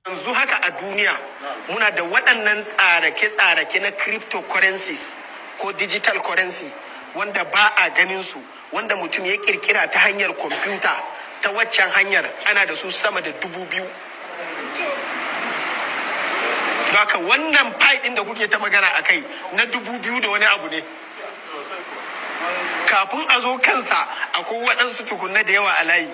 yanzu haka a duniya muna da waɗannan tsarake-tsarake na cryptocurrencies ko digital currency wanda ba a ganin su, wanda mutum ya kirkira ta hanyar kwamfuta. Ta waccan hanyar ana da su sama da 2000. Haka wannan pi ɗin da kuke ta magana a kai na 2000 da wani abu ne. Kafin a zo kansa akwai waɗansu tukunna da yawa a layi,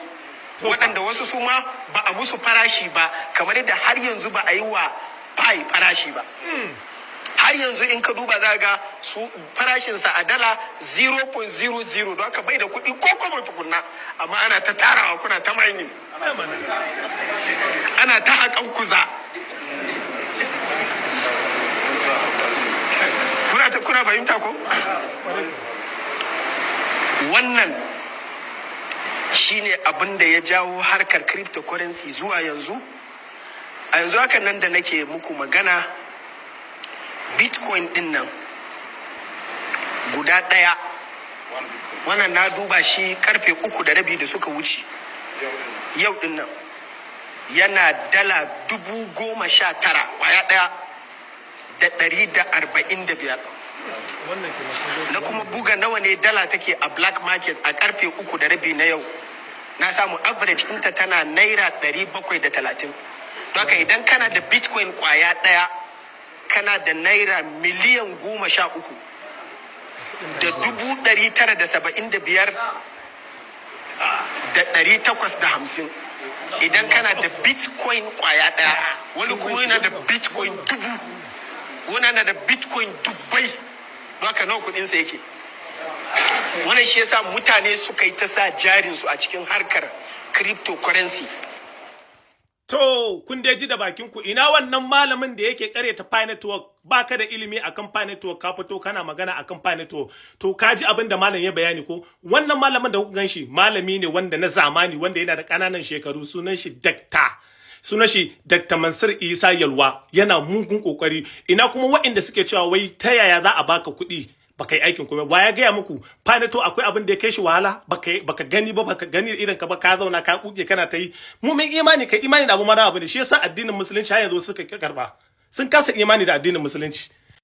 waɗanda wasu su ma ba a musu farashi ba, kamar yadda har yanzu ba a yi wa pi farashi ba. Har yanzu in ka duba za ga su farashinsa a dala 0.00, don haka bai da kuɗi ko kuma tukunna, amma ana ta tarawa, kuna ta mining, ana ta haƙan kuza. Kuna fahimta ko? Wannan shine abin da ya jawo harkar cryptocurrency zuwa yanzu. A yanzu haka nan da nake muku magana, bitcoin din nan guda ɗaya, wannan na duba shi karfe 3:30 da suka wuce yau din nan, yana dala 19,000 kwaya ɗaya da 145. Na kuma buga nawa ne dala take a black market a karfe 3:30 na yau, na samu average ɗinta tana naira 730. Haka idan kana da bitcoin kwaya ɗaya, kana da naira miliyan 13 da 975,850. Idan kana da bitcoin kwaya ɗaya, wani kuma yana da bitcoin 1000, wani yana da bitcoin 1000. Haka nawa kudinsa yake. Wannan shi yasa mutane suka yi ta sa jarinsu a cikin harkar cryptocurrency. To, kun dai ji da bakin ku, ina wannan malamin da yake karyata Pi Network, baka da ilimi akan Pi Network, ka fito kana magana akan Pi Network. To, ka ji abin da malam ya bayani ko? Wannan malamin da kuka ganshi, malami ne wanda na zamani, wanda yana da ƙananan shekaru, sunan shi Dr. Mansur Isa Yalwa, yana mugun kokari. Ina kuma waɗanda suke cewa wai ta yaya za a baka kuɗi baka yi aikin kuma, ba ya gaya muku Pi Network akwai abin da ya kai shi wahala, baka gani ba, baka gani irin ka ba, ka zauna ka kuke kana ta yi. Mu mai imani, kai imani da abu mara abu ne, shi yasa addinin musulunci har yanzu suka karba, sun kasa imani da addinin musulunci.